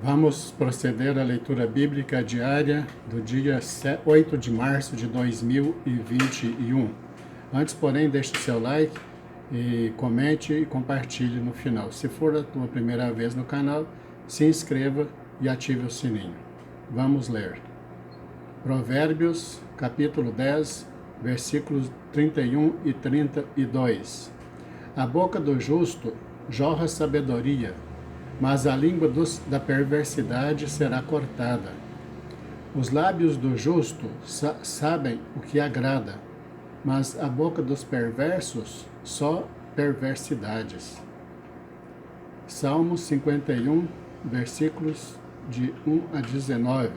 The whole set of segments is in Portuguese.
Vamos proceder à leitura bíblica diária do dia 8 de março de 2021. Antes, porém, deixe seu like e comente e compartilhe no final. Se for a tua primeira vez no canal, se inscreva e ative o sininho. Vamos ler. Provérbios, capítulo 10, versículos 31 e 32. A boca do justo jorra sabedoria, mas a língua da perversidade será cortada. Os lábios do justo sabem o que agrada, mas a boca dos perversos só perversidades. Salmos 51, versículos de 1 a 19.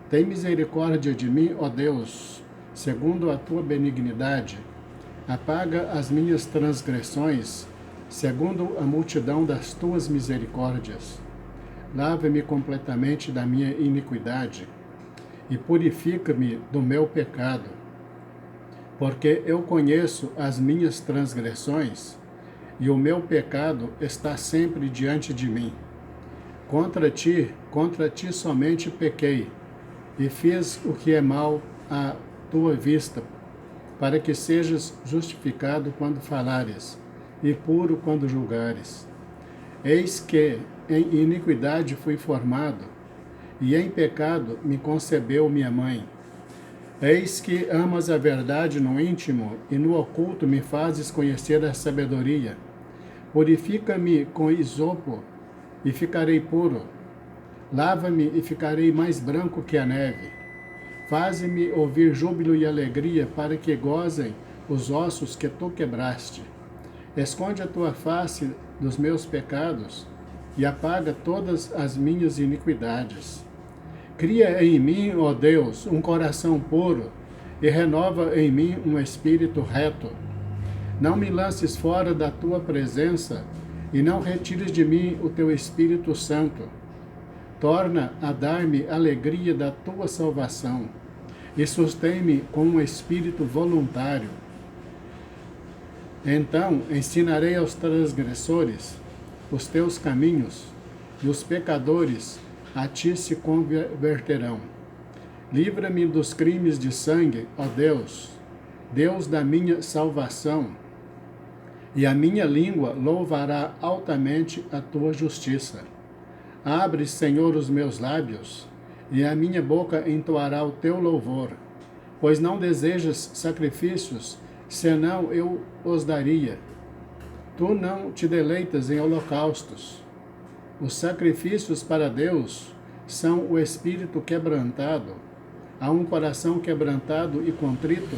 Tem misericórdia de mim, ó Deus, segundo a tua benignidade. Apaga as minhas transgressões, segundo a multidão das tuas misericórdias. Lava-me completamente da minha iniquidade e purifica-me do meu pecado. Porque eu conheço as minhas transgressões e o meu pecado está sempre diante de mim. Contra ti somente pequei e fiz o que é mal à tua vista, para que sejas justificado quando falares e puro quando julgares. Eis que em iniquidade fui formado, e em pecado me concebeu minha mãe. Eis que amas a verdade no íntimo, e no oculto me fazes conhecer a sabedoria. Purifica-me com isopo, e ficarei puro. Lava-me e ficarei mais branco que a neve. Faze-me ouvir júbilo e alegria, para que gozem os ossos que tu quebraste. Esconde a tua face dos meus pecados e apaga todas as minhas iniquidades. Cria em mim, ó Deus, um coração puro e renova em mim um espírito reto. Não me lances fora da tua presença e não retires de mim o teu Espírito Santo. Torna a dar-me alegria da tua salvação e sustém-me com um espírito voluntário. Então ensinarei aos transgressores os teus caminhos, e os pecadores a ti se converterão. Livra-me dos crimes de sangue, ó Deus, Deus da minha salvação, e a minha língua louvará altamente a tua justiça. Abre, Senhor, os meus lábios, e a minha boca entoará o teu louvor, pois não desejas sacrifícios, senão eu os daria. Tu não te deleitas em holocaustos. Os sacrifícios para Deus são o espírito quebrantado. A um coração quebrantado e contrito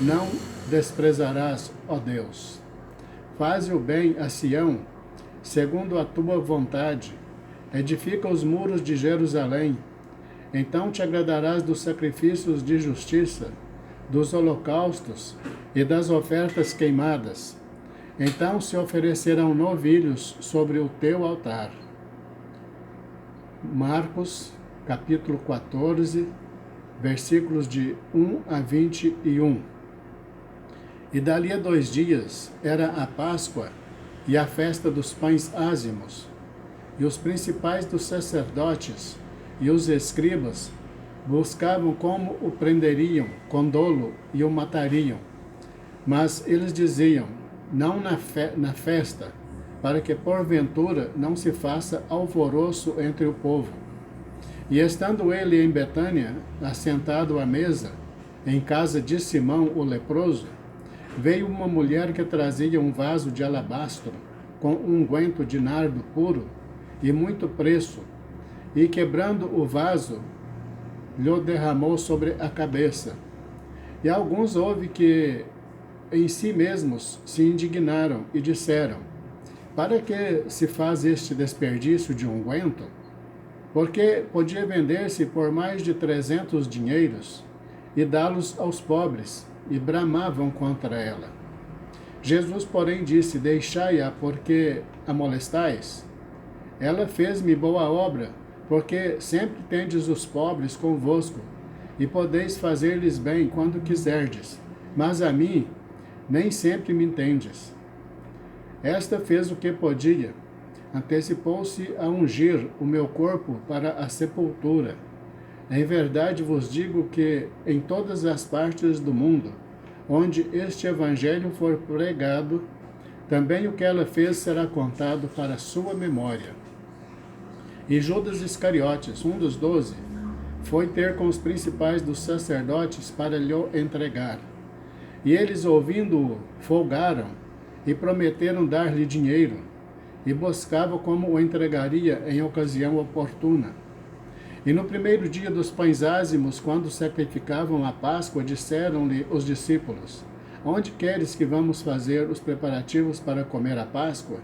não desprezarás, ó Deus. Faze o bem a Sião, segundo a tua vontade. Edifica os muros de Jerusalém. Então te agradarás dos sacrifícios de justiça, dos holocaustos e das ofertas queimadas. Então se oferecerão novilhos sobre o teu altar. Marcos, capítulo 14, versículos de 1 a 21. E dali a 2 dias era a Páscoa e a festa dos pães ázimos. E os principais dos sacerdotes e os escribas buscavam como o prenderiam com dolo e o matariam. Mas eles diziam, não na festa, para que porventura não se faça alvoroço entre o povo. E estando ele em Betânia, assentado à mesa, em casa de Simão o leproso, veio uma mulher que trazia um vaso de alabastro, com unguento de nardo puro e muito preço, e quebrando o vaso, lhe derramou sobre a cabeça. E alguns houve que em si mesmos se indignaram e disseram, para que se faz este desperdício de unguento? Porque podia vender-se por mais de 300 dinheiros e dá-los aos pobres, e bramavam contra ela. Jesus, porém, disse, deixai-a, porque a molestais? Ela fez-me boa obra, porque sempre tendes os pobres convosco, e podeis fazer-lhes bem quando quiserdes, mas a mim nem sempre me entendes. Esta fez o que podia. antecipou-se a ungir o meu corpo para a sepultura. Em verdade vos digo que em todas as partes do mundo, onde este evangelho for pregado, também o que ela fez será contado para sua memória. E Judas Iscariotes, um dos 12, foi ter com os principais dos sacerdotes para lhe entregar. E eles, ouvindo-o, folgaram e prometeram dar-lhe dinheiro, e buscavam como o entregaria em ocasião oportuna. E no primeiro dia dos pães ázimos, quando sacrificavam a Páscoa, disseram-lhe os discípulos: Onde queres que vamos fazer os preparativos para comer a Páscoa?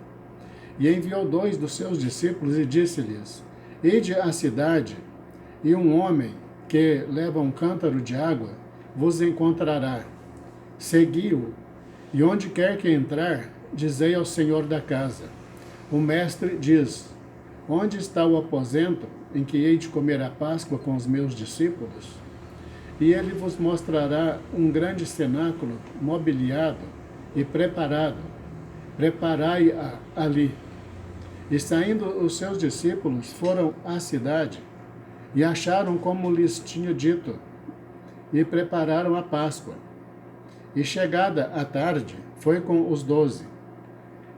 E enviou 2 dos seus discípulos e disse-lhes: Ide à cidade, e um homem que leva um cântaro de água vos encontrará. Segui-o, e onde quer que entrar, dizei ao senhor da casa: O mestre diz: Onde está o aposento em que hei de comer a Páscoa com os meus discípulos? E ele vos mostrará um grande cenáculo mobiliado e preparado. Preparai-a ali. E saindo os seus discípulos, foram à cidade, e acharam como lhes tinha dito, e prepararam a Páscoa. E chegada a tarde, foi com os 12.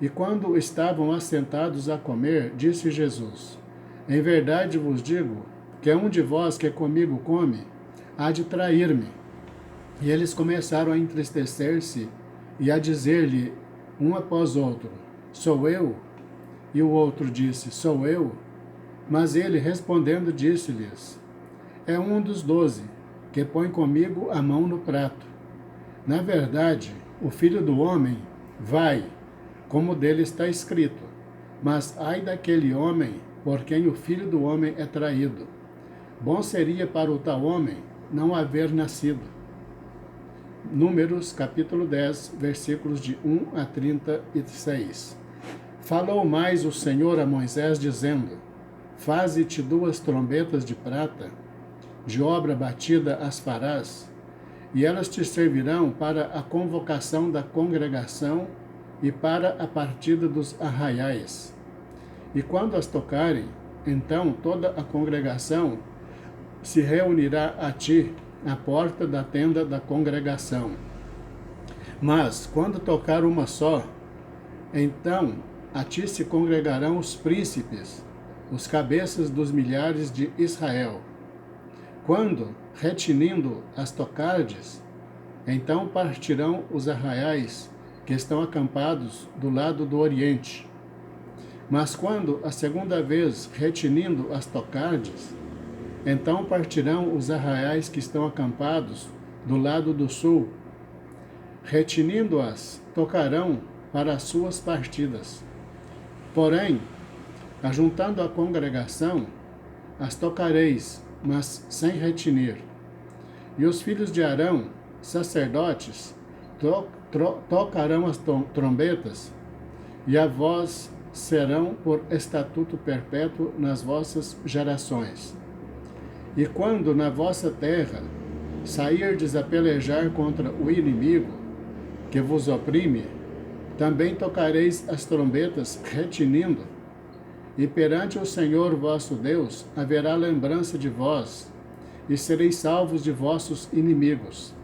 E quando estavam assentados a comer, disse Jesus: Em verdade vos digo, que um de vós que comigo come, há de trair-me. E eles começaram a entristecer-se e a dizer-lhe, um após outro: Sou eu? E o outro disse: Sou eu? Mas ele, respondendo, disse-lhes: É um dos 12, que põe comigo a mão no prato. Na verdade, o Filho do Homem vai, como dele está escrito, mas ai daquele homem por quem o Filho do Homem é traído. Bom seria para o tal homem não haver nascido. Números, capítulo 10, versículos de 1 a 36. Falou mais o Senhor a Moisés, dizendo: Faze-te 2 trombetas de prata, de obra batida as farás, e elas te servirão para a convocação da congregação e para a partida dos arraiais. E quando as tocarem, então toda a congregação se reunirá a ti à porta da tenda da congregação. Mas, quando tocar uma só, então a ti se congregarão os príncipes, os cabeças dos milhares de Israel. Quando, retinindo as tocardes, então partirão os arraiais que estão acampados do lado do oriente. Mas quando a segunda vez retinindo as tocardes, então partirão os arraiais que estão acampados do lado do sul. Retinindo-as, tocarão para as suas partidas. Porém, ajuntando a congregação, as tocareis, mas sem retinir. E os filhos de Arão, sacerdotes, tocarão as trombetas, e a vós serão por estatuto perpétuo nas vossas gerações. E quando na vossa terra sairdes a pelejar contra o inimigo que vos oprime, também tocareis as trombetas retinindo, e perante o Senhor vosso Deus haverá lembrança de vós, e sereis salvos de vossos inimigos.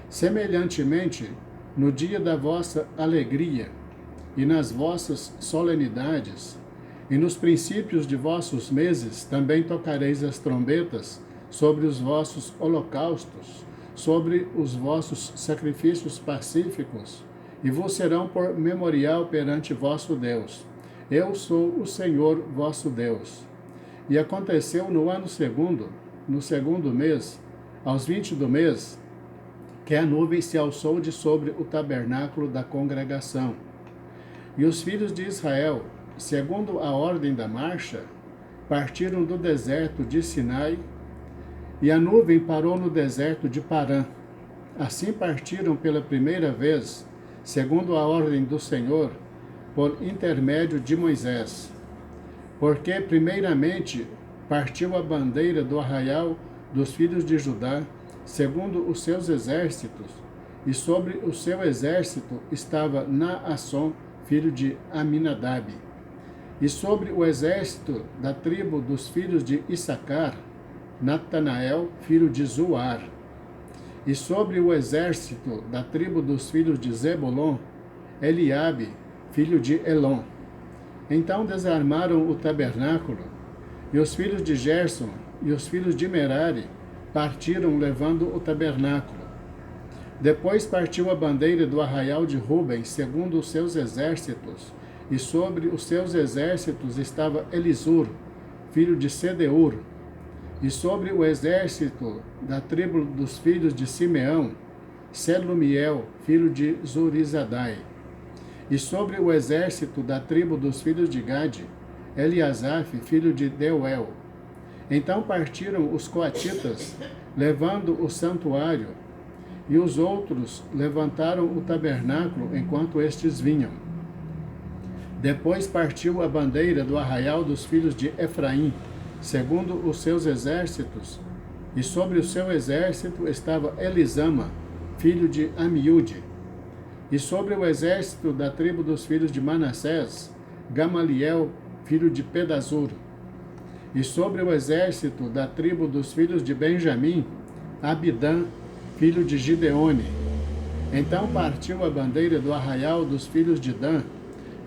Semelhantemente, no dia da vossa alegria, e nas vossas solenidades, e nos princípios de vossos meses, também tocareis as trombetas sobre os vossos holocaustos, sobre os vossos sacrifícios pacíficos, e vos serão por memorial perante vosso Deus. Eu sou o Senhor vosso Deus. E aconteceu no ano segundo, no segundo mês, aos 20 do mês, que a nuvem se alçou de sobre o tabernáculo da congregação. E os filhos de Israel, segundo a ordem da marcha, partiram do deserto de Sinai, e a nuvem parou no deserto de Parã. Assim partiram pela primeira vez, segundo a ordem do Senhor, por intermédio de Moisés. Porque, primeiramente, partiu a bandeira do arraial dos filhos de Judá, segundo os seus exércitos, e sobre o seu exército estava Naasson, filho de Aminadab. E sobre o exército da tribo dos filhos de Issacar, Natanael, filho de Zuar. E sobre o exército da tribo dos filhos de Zebulon, Eliabe, filho de Elon. Então desarmaram o tabernáculo, e os filhos de Gerson e os filhos de Merari partiram levando o tabernáculo. Depois partiu a bandeira do arraial de Ruben, segundo os seus exércitos, e sobre os seus exércitos estava Elisur, filho de Sedeur. E sobre o exército da tribo dos filhos de Simeão, Selumiel, filho de Zurizadai. E sobre o exército da tribo dos filhos de Gade, Eliasaf, filho de Deuel. Então partiram os coatitas, levando o santuário, e os outros levantaram o tabernáculo enquanto estes vinham. Depois partiu a bandeira do arraial dos filhos de Efraim, segundo os seus exércitos, e sobre o seu exército estava Elisama, filho de Amiúde. E sobre o exército da tribo dos filhos de Manassés, Gamaliel, filho de Pedazur. E sobre o exército da tribo dos filhos de Benjamim, Abidã, filho de Gideone. Então partiu a bandeira do arraial dos filhos de Dan,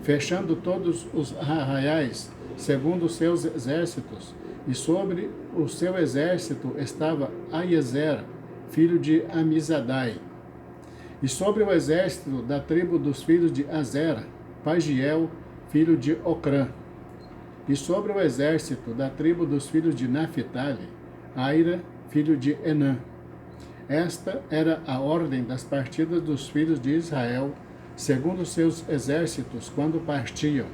fechando todos os arraiais, segundo os seus exércitos, e sobre o seu exército estava Aiezer, filho de Amizadai. E sobre o exército da tribo dos filhos de Azer, Pagiel, filho de Ocrã. E sobre o exército da tribo dos filhos de Naphtali, Aira, filho de Enã. Esta era a ordem das partidas dos filhos de Israel, segundo os seus exércitos, quando partiam.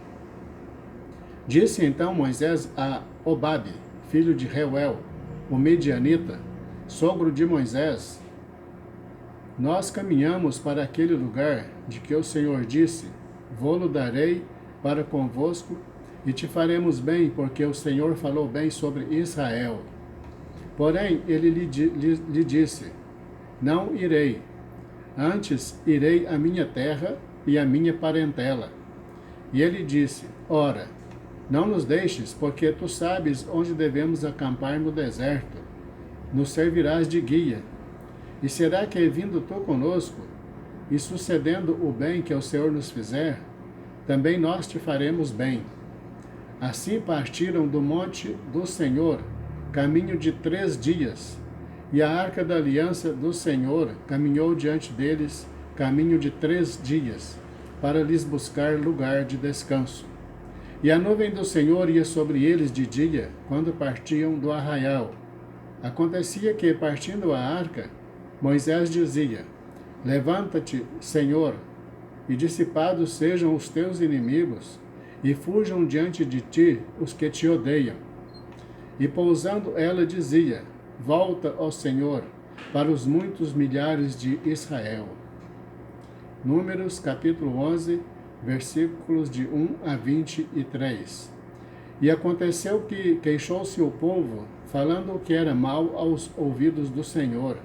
Disse então Moisés a Obabe, filho de Reuel, o medianita, sogro de Moisés: Nós caminhamos para aquele lugar de que o Senhor disse: Vô-lo darei para convosco, e te faremos bem, porque o Senhor falou bem sobre Israel. Porém, ele lhe disse: Não irei. Antes irei à minha terra e à minha parentela. E ele disse: Ora, não nos deixes, porque tu sabes onde devemos acampar no deserto. Nos servirás de guia. E será que, vindo tu conosco, e sucedendo o bem que o Senhor nos fizer, também nós te faremos bem. Assim partiram do monte do Senhor, caminho de 3 dias, e a arca da aliança do Senhor caminhou diante deles, caminho de 3 dias, para lhes buscar lugar de descanso. E a nuvem do Senhor ia sobre eles de dia, quando partiam do arraial. Acontecia que, partindo a arca, Moisés dizia: Levanta-te, Senhor, e dissipados sejam os teus inimigos, e fujam diante de ti os que te odeiam. E pousando ela dizia: Volta, ó Senhor, para os muitos milhares de Israel. Números capítulo 11, versículos de 1 a 23. E aconteceu que queixou-se o povo, falando o que era mal aos ouvidos do Senhor.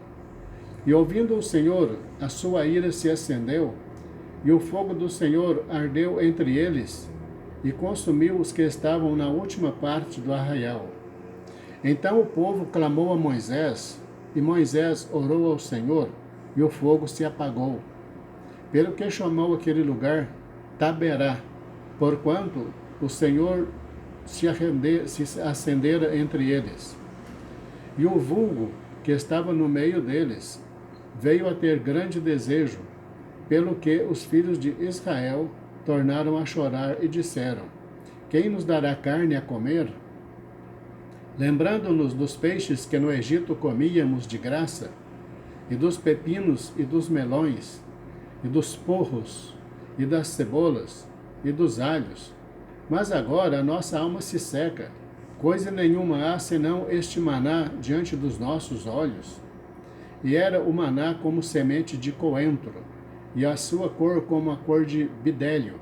E ouvindo o Senhor, a sua ira se acendeu, e o fogo do Senhor ardeu entre eles, e consumiu os que estavam na última parte do arraial. Então o povo clamou a Moisés, e Moisés orou ao Senhor, e o fogo se apagou. Pelo que chamou aquele lugar Taberá, porquanto o Senhor se acendera entre eles. E o vulgo que estava no meio deles veio a ter grande desejo, pelo que os filhos de Israel tornaram a chorar e disseram: Quem nos dará carne a comer? Lembrando-nos dos peixes que no Egito comíamos de graça, e dos pepinos e dos melões, e dos porros, e das cebolas, e dos alhos. Mas agora a nossa alma se seca, coisa nenhuma há senão este maná diante dos nossos olhos. E era o maná como semente de coentro, e a sua cor como a cor de bidélio.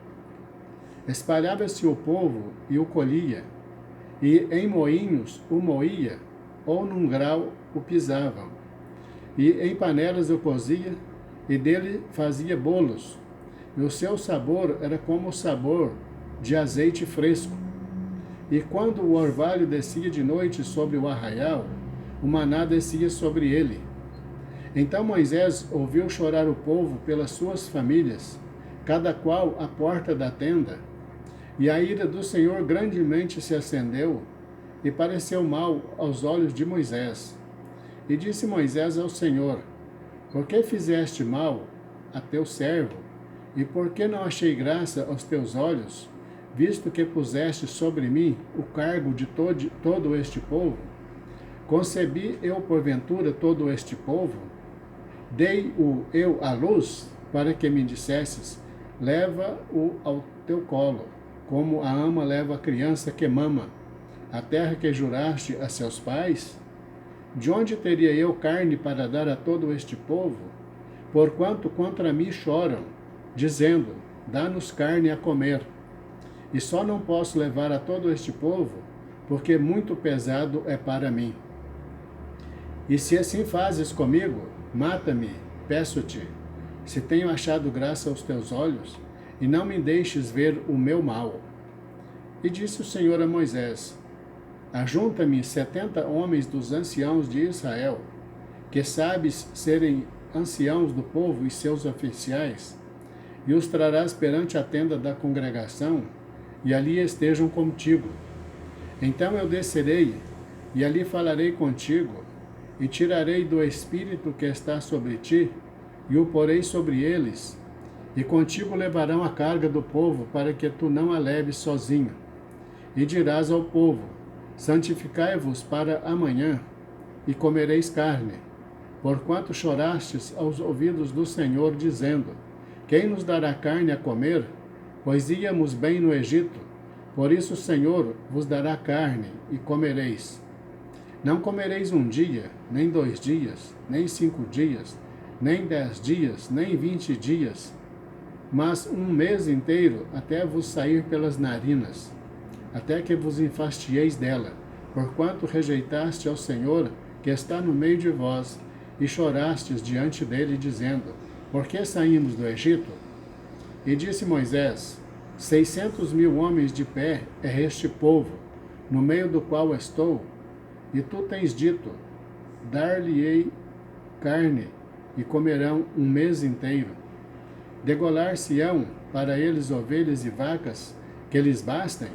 Espalhava-se o povo e o colhia, e em moinhos o moía, ou num grau o pisavam. E em panelas o cozia, e dele fazia bolos, e o seu sabor era como o sabor de azeite fresco. E quando o orvalho descia de noite sobre o arraial, o maná descia sobre ele. Então Moisés ouviu chorar o povo pelas suas famílias, cada qual à porta da tenda. E a ira do Senhor grandemente se acendeu, e pareceu mal aos olhos de Moisés. E disse Moisés ao Senhor: Por que fizeste mal a teu servo? E por que não achei graça aos teus olhos, visto que puseste sobre mim o cargo de todo este povo? Concebi eu porventura todo este povo? Dei-o eu à luz, para que me dissesses: leva-o ao teu colo, como a ama leva a criança que mama, a terra que juraste a seus pais? De onde teria eu carne para dar a todo este povo? Porquanto contra mim choram, dizendo: dá-nos carne a comer. E só não posso levar a todo este povo, porque muito pesado é para mim. E se assim fazes comigo, mata-me, peço-te, se tenho achado graça aos teus olhos, e não me deixes ver o meu mal. E disse o Senhor a Moisés: Ajunta-me 70 homens dos anciãos de Israel, que sabes serem anciãos do povo e seus oficiais, e os trarás perante a tenda da congregação, e ali estejam contigo. Então eu descerei, e ali falarei contigo, e tirarei do espírito que está sobre ti, e o porei sobre eles, e contigo levarão a carga do povo, para que tu não a leves sozinho. E dirás ao povo: santificai-vos para amanhã, e comereis carne, porquanto chorastes aos ouvidos do Senhor, dizendo: quem nos dará carne a comer? Pois íamos bem no Egito. Por isso o Senhor vos dará carne, e comereis. Não comereis um dia, nem 2 dias, nem 5 dias, nem 10 dias, nem 20 dias, mas um mês inteiro, até vos sair pelas narinas, até que vos enfastieis dela, porquanto rejeitaste ao Senhor, que está no meio de vós, e chorastes diante dele, dizendo: por que saímos do Egito? E disse Moisés: 600.000 homens de pé é este povo, no meio do qual estou, e tu tens dito: dar-lhe-ei carne, e comerão um mês inteiro. Degolar-se-ão para eles ovelhas e vacas, que lhes bastem?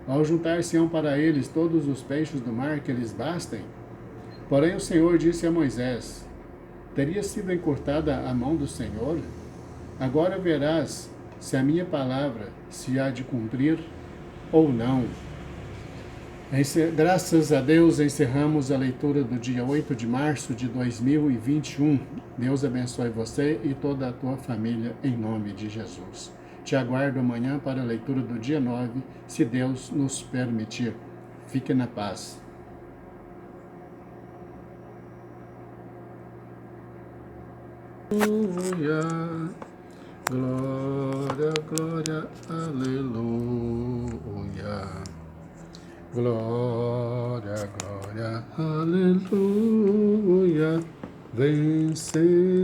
Ao juntar-se-ão para eles todos os peixes do mar, que lhes bastem? Porém o Senhor disse a Moisés: teria sido encurtada a mão do Senhor? Agora verás se a minha palavra se há de cumprir ou não. Graças a Deus, encerramos a leitura do dia 8 de março de 2021. Deus abençoe você e toda a tua família, em nome de Jesus. Te aguardo amanhã para a leitura do dia 9, se Deus nos permitir. Fique na paz. Aleluia, glória, glória, aleluia. Glória, glória, aleluia, vencer.